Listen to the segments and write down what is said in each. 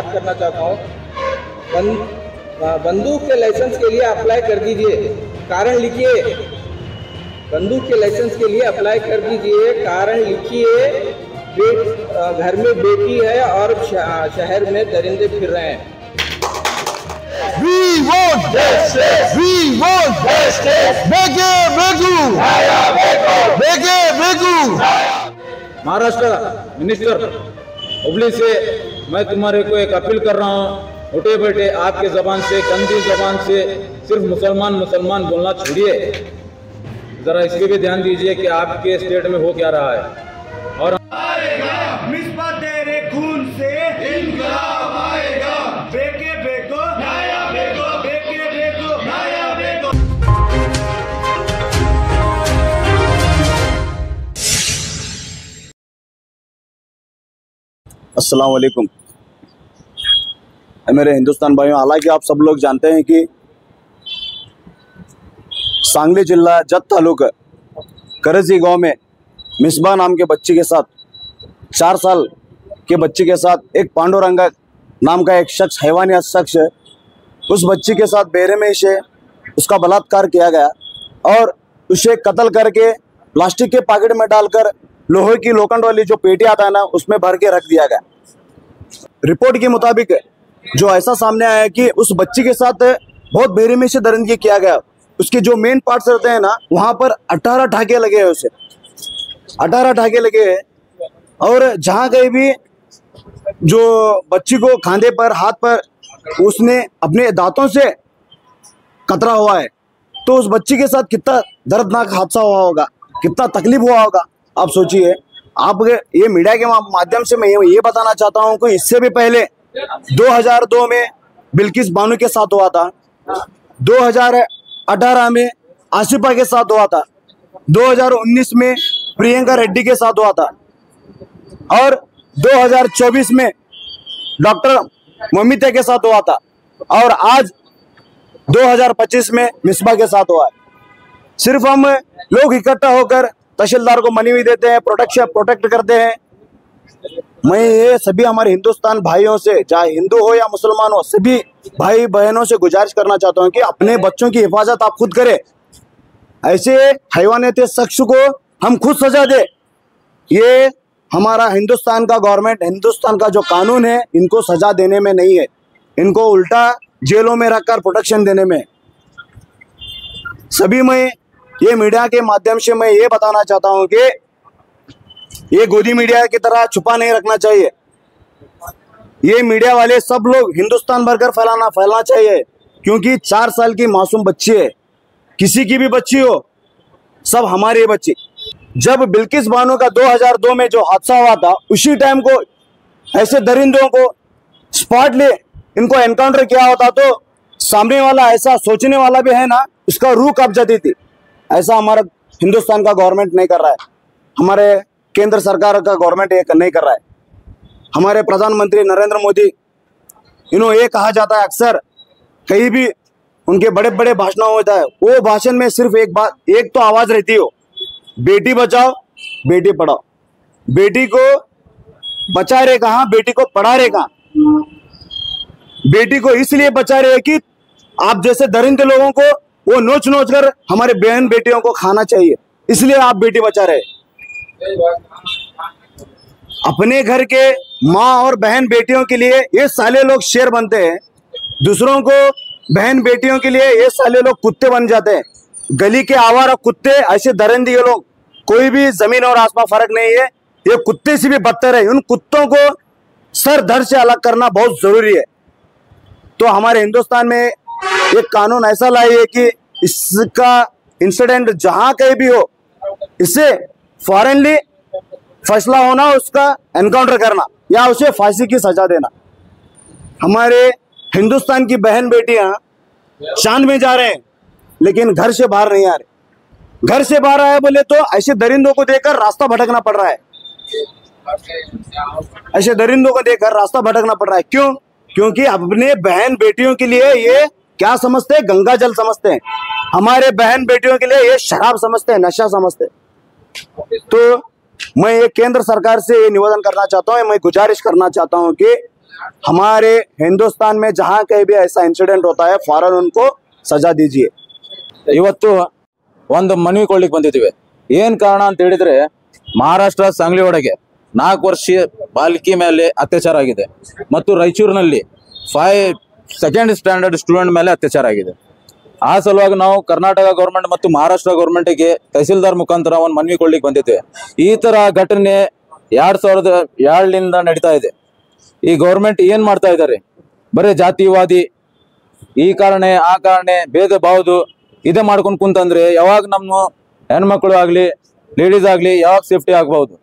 बात करना चाहता हूँ। बंदूक के लाइसेंस के लिए अप्लाई कर दीजिए, कारण लिखिए। बंदूक के लाइसेंस के लिए अप्लाई कर दीजिए, कारण लिखिए। घर में बेटी है और शहर में दरिंदे फिर रहे हैं। We want justice. We want justice. बेगे बेगू, बेगे बेगू। महाराष्ट्र मिनिस्टर हुबली से मैं तुम्हारे को एक अपील कर रहा हूँ, उठे बैठे आपके जबान से, गंदी जबान से सिर्फ मुसलमान मुसलमान बोलना छोड़िए। जरा इस पे भी ध्यान दीजिए कि आपके स्टेट में हो क्या रहा है। और मिसबा तेरे खून से इंकलाब आएगा। बेके बेको नया बेको, बेके बेको नया बेको। अस्सलाम वालेकुम मेरे हिंदुस्तान भाइयों। हालांकि आप सब लोग जानते हैं कि सांगली जिला जत तालुका करजी गांव में मिसबा नाम के बच्ची के साथ 4 साल के बच्ची के साथ एक पांडुरंगा नाम का एक शख्स, हैवानियत शख्स है, उस बच्ची के साथ बेरहमी से उसका बलात्कार किया गया और उसे कत्ल करके प्लास्टिक के पैकेट में डालकर लोहे की लोखंड वाली जो पेटी आता है ना, उसमें भर के रख दिया गया। रिपोर्ट के मुताबिक जो ऐसा सामने आया है कि उस बच्ची के साथ बहुत बेरहमी से दरिंदगी किया गया। उसके जो मेन पार्ट्स रहते हैं ना, वहां पर 18 ठाके लगे हैं, उसे 18 ठाके लगे हैं। और जहां कहीं भी जो बच्ची को खांधे पर, हाथ पर उसने अपने दांतों से कतरा हुआ है, तो उस बच्ची के साथ कितना दर्दनाक हादसा हुआ होगा, कितना तकलीफ हुआ होगा, आप सोचिए। आप ये मीडिया के माध्यम से मैं ये बताना चाहता हूं कि इससे भी पहले 2002 में बिल्किस बानो के साथ हुआ था, 2018 में आसिफा के साथ हुआ था, 2019 में प्रियंका रेड्डी के साथ हुआ था और 2024 में डॉक्टर ममिता के साथ हुआ था और आज 2025 में मिसबा के साथ हुआ है। सिर्फ हम लोग इकट्ठा होकर तहसीलदार को मनी भी देते हैं, प्रोटेक्ट करते हैं। मैं ये सभी हमारे हिंदुस्तान भाइयों से, चाहे हिंदू हो या मुसलमान हो, सभी भाई बहनों से गुजारिश करना चाहता हूँ कि अपने बच्चों की हिफाजत आप खुद करें। ऐसे हैवानियत शख्स को हम खुद सजा दे। ये हमारा हिंदुस्तान का गवर्नमेंट, हिंदुस्तान का जो कानून है, इनको सजा देने में नहीं है, इनको उल्टा जेलों में रखकर प्रोटेक्शन देने में। सभी मैं ये मीडिया के माध्यम से मैं ये बताना चाहता हूँ कि ये गोदी मीडिया की तरह छुपा नहीं रखना चाहिए। ये मीडिया वाले सब लोग हिंदुस्तान भरकर फैलाना चाहिए, क्योंकि 4 साल की मासूम बच्ची है, किसी की भी बच्ची हो, सब हमारी बच्ची। जब बिल्किस बानो का 2002 में जो हादसा हुआ था, उसी टाइम को ऐसे दरिंदों को स्पॉटली इनको एनकाउंटर किया होता तो सामने वाला ऐसा सोचने वाला भी है ना, उसका रूह कांप जाती थी। ऐसा हमारा हिंदुस्तान का गवर्नमेंट नहीं कर रहा है, हमारे केंद्र सरकार का गवर्नमेंट ये नहीं कर रहा है। हमारे प्रधानमंत्री नरेंद्र मोदी, इन्हों ये कहा जाता है अक्सर, कहीं भी उनके बड़े बड़े भाषण होता है, वो भाषण में सिर्फ एक तो आवाज रहती हो, बेटी बचाओ बेटी पढ़ाओ। बेटी को बचा रहे कहाँ, बेटी को पढ़ा रहे कहाँ। बेटी को इसलिए बचा रहे कि आप जैसे दरिंदे लोगों को वो नोच कर हमारे बहन बेटियों को खाना चाहिए, इसलिए आप बेटी बचा रहे। अपने घर के माँ और बहन बेटियों के लिए ये साले लोग शेर बनते हैं, दूसरों को बहन बेटियों के लिए ये साले लोग कुत्ते बन जाते हैं। गली के आवारा कुत्ते, ऐसे दरिंदे लोग, कोई भी जमीन और आसमान फर्क नहीं है, ये कुत्ते से भी बदतर है। उन कुत्तों को सर धड़ से अलग करना बहुत जरूरी है। तो हमारे हिंदुस्तान में एक कानून ऐसा लाइए कि इसका इंसिडेंट जहां कहीं भी हो, इससे फॉरेनली फैसला होना, उसका एनकाउंटर करना या उसे फांसी की सजा देना। हमारे हिंदुस्तान की बहन बेटियां चांद में जा रहे हैं, लेकिन घर से बाहर नहीं आ रहे। घर से बाहर आए बोले तो ऐसे दरिंदों को देखकर रास्ता भटकना पड़ रहा है, ऐसे दरिंदों को देखकर रास्ता भटकना पड़ रहा है। क्यों? क्योंकि अपने बहन बेटियों के लिए ये क्या समझते हैं, गंगा जल समझते हैं। हमारे बहन बेटियों के लिए ये शराब समझते हैं, नशा समझते हैं। तो मैं ये केंद्र सरकार से ये निवेदन करना चाहता हूँ, मैं गुजारिश करना चाहता हूँ कि हमारे हिंदुस्तान में जहां कहीं भी ऐसा इंसिडेंट होता है फौरन उनको सजा दीजिए। ಇವತ್ತು ಒಂದು ಮನವಿ ಕೊಡ್ಲಿಕ್ಕೆ ಬಂದಿದ್ದೀವಿ। ಏನ್ ಕಾರಣ ಅಂತ ಹೇಳಿದ್ರೆ ಮಹಾರಾಷ್ಟ್ರ सांगली ಒಳಗೆ 4 ವರ್ಷೀಯ ಬಾಲಕಿ ಮೇಲೆ ಅತ್ಯಾಚಾರ ಆಗಿದೆ ಮತ್ತು ರಾಯಚೂರಿನಲ್ಲಿ 5 ಸೆಕೆಂಡ್ ಸ್ಟ್ಯಾಂಡರ್ಡ್ ಸ್ಟೂಡೆಂಟ್ ಮೇಲೆ ಅತ್ಯಾಚಾರ ಆಗಿದೆ। ಆ ಸಲುವಾಗಿ ನಾವು ಕರ್ನಾಟಕ ಗವರ್ನಮೆಂಟ್ ಮತ್ತು ಮಹಾರಾಷ್ಟ್ರ ಗವರ್ನಮೆಂಟ್ಗೆ ತಹಸೀಲ್ದಾರ್ ಮುಖಾಂತರ ಒಂದು ಮನವಿ ಕೊಡ್ಲಿಕ್ಕೆ ಬಂದಿದ್ದೇವೆ। ಈ ತರ ಘಟನೆ 2002 ನಡೀತಾ ಇದೆ। ಈ ಗವರ್ನಮೆಂಟ್ ಏನ್ ಮಾಡ್ತಾ ಇದ್ದಾರೆ, ಬರೀ ಜಾತಿವಾದಿ ಈ ಕಾರಣ ಆ ಕಾರಣ ಭೇದ ಭಾವದು ಇದೇ ಮಾಡ್ಕೊಂಡು ಕುಂತಂದ್ರೆ ಯಾವಾಗ ನಮ್ಮ ಹೆಣ್ಮಕ್ಳು ಆಗ್ಲಿ ಲೇಡೀಸ್ ಆಗ್ಲಿ ಯಾವಾಗ ಸೇಫ್ಟಿ ಆಗಬಹುದು।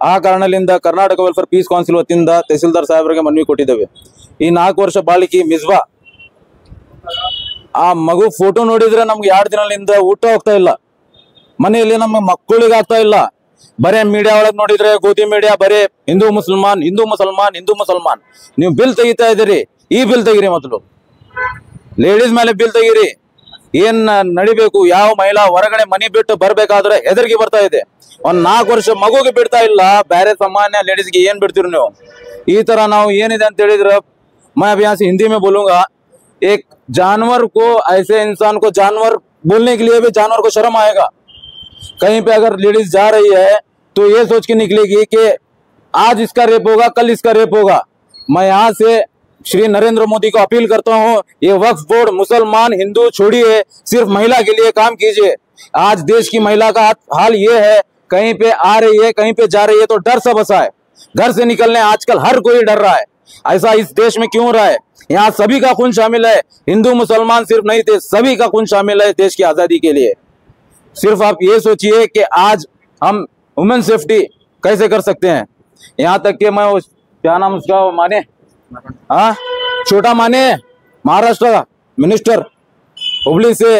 ಆ ಕಾರಣದಿಂದ ಕರ್ನಾಟಕ ವೆಲ್ಫೇರ್ ಪೀಸ್ ಕೌನ್ಸಿಲ್ ವತಿಯಿಂದ ತಹಸೀಲ್ದಾರ್ ಸಾಹೇಬರಿಗೆ ಮನವಿ ಕೊಟ್ಟಿದ್ದೇವೆ। ಈ 4 ವರ್ಷ ಬಾಲಕಿ ಮಿಸ್ಬಾ ಆ ಮಗು ಫೋಟೋ ನೋಡಿದ್ರೆ ನಮ್ಗೆ 2 ದಿನದಿಂದ ಊಟ ಹೋಗ್ತಾ ಇಲ್ಲ, ಮನೆಯಲ್ಲಿ ನಮ್ಮ ಮಕ್ಕಳಿಗೆ ಆಗ್ತಾ ಇಲ್ಲ। ಬರೇ ಮೀಡಿಯಾ ಒಳಗೆ ನೋಡಿದ್ರೆ ಗೋಧಿ ಮೀಡಿಯಾ ಬರೇ ಹಿಂದೂ ಮುಸಲ್ಮಾನ್ ಹಿಂದೂ ಮುಸಲ್ಮಾನ್ ಹಿಂದೂ ಮುಸಲ್ಮಾನ್। ನೀವು ಬಿಲ್ ತೆಗಿತಾ ಇದ್ದೀರಿ, ಈ ಬಿಲ್ ತೆಗಿರಿ, ಮೊದಲು ಲೇಡೀಸ್ ಮೇಲೆ ಬಿಲ್ ತೆಗಿರಿ। ಏನ್ ನಡಿಬೇಕು, ಯಾವ ಮಹಿಳಾ ಹೊರಗಡೆ ಮನಿ ಬಿಟ್ಟು ಬರ್ಬೇಕಾದ್ರೆ ಹೆದರ್ಗಿ ಬರ್ತಾ ಇದೆ। ಒಂದ್ 4 ವರ್ಷ ಮಗುಗೆ ಬಿಡ್ತಾ ಇಲ್ಲ, ಬೇರೆ ಸಾಮಾನ್ಯ ಲೇಡೀಸ್ಗೆ ಏನ್ ಬಿಡ್ತೀರಿ ನೀವು? ಈ ತರ ನಾವು ಏನಿದೆ ಅಂತ ಹೇಳಿದ್ರೆ मैं अब यहाँ से हिंदी में बोलूंगा, एक जानवर को ऐसे इंसान को जानवर बोलने के लिए भी जानवर को शर्म आएगा। कहीं पे अगर लेडीज जा रही है तो ये सोच के निकलेगी कि आज इसका रेप होगा, कल इसका रेप होगा। मैं यहाँ से श्री नरेंद्र मोदी को अपील करता हूँ, ये वक्फ बोर्ड मुसलमान हिंदू छोड़िए, सिर्फ महिला के लिए काम कीजिए। आज देश की महिला का हाल ये है, कहीं पे आ रही है कहीं पे जा रही है तो डर सा बसा है। घर से निकलने आजकल हर कोई डर रहा है। ऐसा इस देश में क्यों रहा है? यहाँ सभी का खून शामिल है, हिंदू मुसलमान सिर्फ नहीं थे, सभी का खून शामिल है देश की आजादी के लिए। सिर्फ आप ये सोचिए कि आज हम वुमेन सेफ्टी कैसे कर सकते हैं। यहाँ तक कि मैं क्या नाम उसका माने, हाँ छोटा माने महाराष्ट्र का मिनिस्टर हुबली से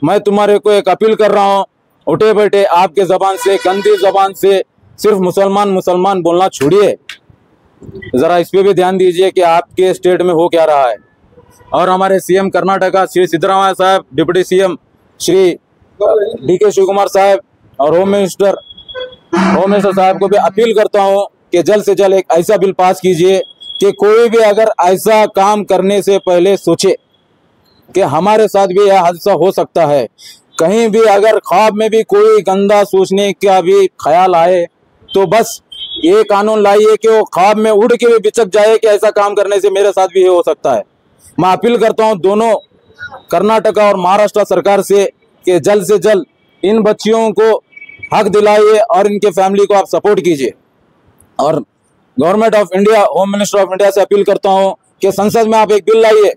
मैं तुम्हारे को एक अपील कर रहा हूँ, उठे बैठे आपके जबान से गंदी जबान से सिर्फ मुसलमान मुसलमान बोलना छोड़िए। जरा इस पे भी ध्यान दीजिए कि आपके स्टेट में हो क्या रहा है। और हमारे सीएम कर्नाटका श्री सिद्धरामैया साहब, deputy CM Shri DK Shivakumar साहब और होम मिनिस्टर साहब को भी अपील करता हूँ कि जल्द से जल्द एक ऐसा बिल पास कीजिए कि कोई भी अगर ऐसा काम करने से पहले सोचे कि हमारे साथ भी यह हादसा हो सकता है। कहीं भी अगर ख्वाब में भी कोई गंदा सोचने का भी ख्याल आए तो बस ये कानून लाइए कि वो ख्वाब में उड़ के भी बिचक जाए कि ऐसा काम करने से मेरे साथ भी ये हो सकता है। मैं अपील करता हूँ दोनों कर्नाटका और महाराष्ट्र सरकार से कि जल्द से जल्द इन बच्चियों को हक दिलाइए और इनके फैमिली को आप सपोर्ट कीजिए। और government of India, home minister of India से अपील करता हूँ कि संसद में आप एक बिल लाइए।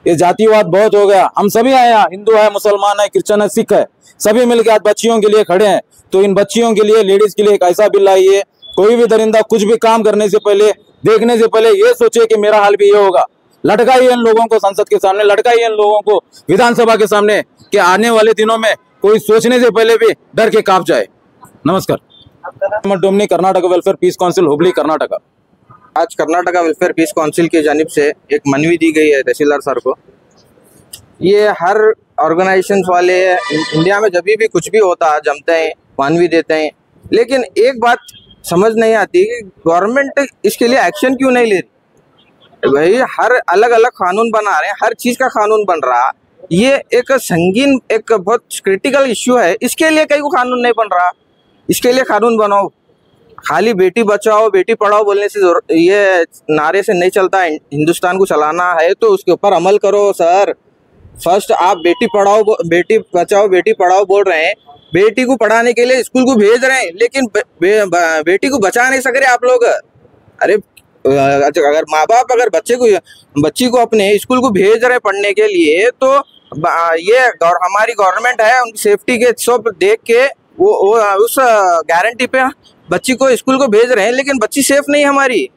ये जातिवाद बहुत हो गया, हम सभी आए यहाँ, हिंदू है, मुसलमान है, क्रिश्चियन है, सिख है, सभी मिलकर आज बच्चियों के लिए खड़े हैं। तो इन बच्चियों के लिए, लेडीज के लिए एक ऐसा बिल लाइए, कोई भी दरिंदा कुछ भी काम करने से पहले, देखने से पहले ये सोचे कि मेरा हाल भी ये होगा। लटकाइए इन लोगों को संसद के सामने, लटकाइए इन लोगों को विधानसभा के सामने कि आने वाले दिनों में कोई सोचने से पहले भी डर के कांप जाए। नमस्कार। डोमनी, Karnataka welfare piece council Hubli, Karnataka. आज कर्नाटका वेलफेयर पीस काउंसिल की जानिब से एक मनवी दी गई है तहसीलदार सर को। ये हर ऑर्गेनाइजेशन वाले इंडिया में जब भी कुछ भी होता है जमते हैं, मनवी देते हैं, लेकिन एक बात समझ नहीं आती कि गवर्नमेंट इसके लिए एक्शन क्यों नहीं ले रही। भाई हर अलग अलग कानून बना रहे हैं, हर चीज़ का कानून बन रहा, ये एक संगीन, एक बहुत क्रिटिकल इश्यू है, इसके लिए कहीं को कानून नहीं बन रहा। इसके लिए कानून बनाओ। खाली बेटी बचाओ बेटी पढ़ाओ बोलने से ये नारे से नहीं चलता है। हिंदुस्तान को चलाना है तो उसके ऊपर अमल करो सर। फर्स्ट आप बेटी पढ़ाओ, बेटी बचाओ बेटी पढ़ाओ बोल रहे हैं, बेटी को पढ़ाने के लिए स्कूल को भेज रहे हैं, लेकिन बेटी को बचा नहीं सक रहे आप लोग। अरे अगर माँ बाप अगर बच्ची को अपने स्कूल को भेज रहे पढ़ने के लिए, तो ये हमारी गवर्नमेंट है, उनकी सेफ्टी के सब देख के वो उस गारंटी पे बच्ची को स्कूल को भेज रहे हैं, लेकिन बच्ची सेफ नहीं हमारी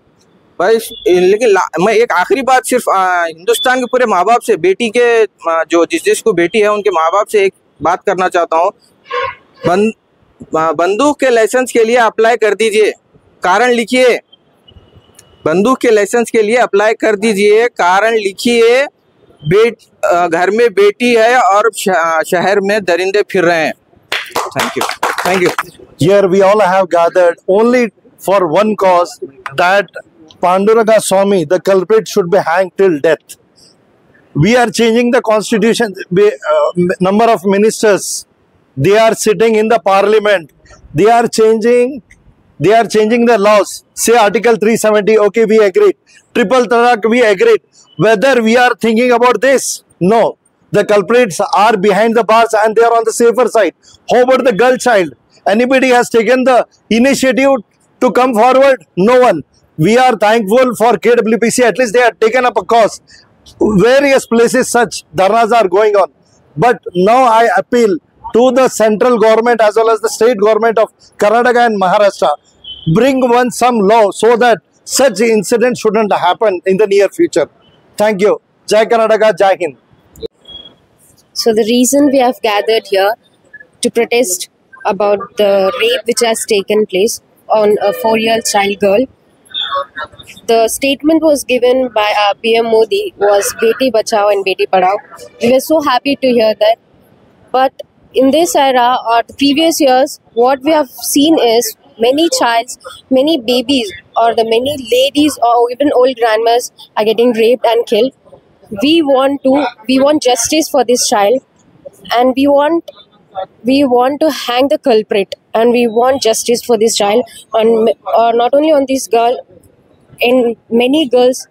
भाई। लेकिन मैं एक आखिरी बात सिर्फ हिंदुस्तान के पूरे माँ बाप से, बेटी के जो जिसको बेटी है उनके माँ बाप से एक बात करना चाहता हूँ। बंदूक के लाइसेंस के लिए अप्लाई कर दीजिए, कारण लिखिए। बंदूक के लाइसेंस के लिए अप्लाई कर दीजिए, कारण लिखिए। घर में बेटी है और शहर में दरिंदे फिर रहे हैं। Thank you. Here we all have gathered only for one cause, that Panduraga Swami, the culprit should be hanged till death. We are changing the constitution. Number of ministers, they are sitting in the parliament. They are changing the laws. Say Article 370, okay, we agreed. Triple Talaq, we agreed. Whether we are thinking about this? No. The culprits are behind the bars and they are on the safer side. How about the girl child? Anybody has taken the initiative to come forward? No one. We are thankful for KWPC. At least they have taken up a cause. Various places such dharnas are going on. But now I appeal to the central government as well as the state government of Karnataka and Maharashtra. Bring some law so that such incidents shouldn't happen in the near future. Thank you. Jai Karnataka, Jai Hind. So the reason we have gathered here to protest about the rape which has taken place on a 4-year-old child girl, the statement was given by our PM Modi was Beti Bachao and Beti Padhao. We were so happy to hear that. But in this era or the previous years, what we have seen is many babies or the many ladies or even old grandmas are getting raped and killed. We want justice for this child, and we want to hang the culprit, and we want justice for this child or not only on this girl. In many girls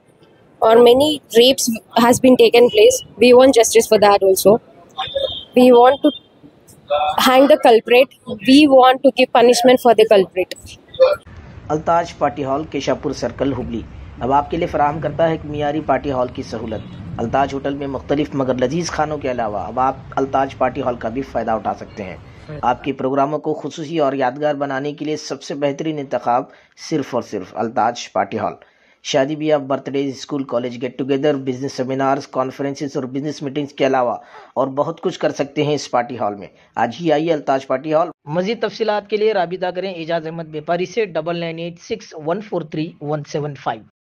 or many rapes has been taken place. We want justice for that also. We want to hang the culprit. We want to give punishment for the culprit. Altaj party hall Keshapur circle Hubli अब आपके लिए फराहम करता है एक मियारी party hall की सहूलत। Altaj hotel में मुख्तलिफ मगर लजीज खानों के अलावा अब आप अल्ताज पार्टी हॉल का भी फ़ायदा उठा सकते हैं। आपके प्रोग्रामों को खुसूसी और यादगार बनाने के लिए सबसे बेहतरीन इंतखाब सिर्फ और सिर्फ अल्ताज पार्टी हॉल। शादी ब्याह, birthday, school college get together, business seminars, conferences और बिजनेस मीटिंग्स के अलावा और बहुत कुछ कर सकते हैं इस पार्टी हॉल में। आज ही आइए अल्ताज पार्टी हॉल। मज़ीद तफसीलात के लिए राबिता करें एजाज अहमद व्यापारी से 9986143175।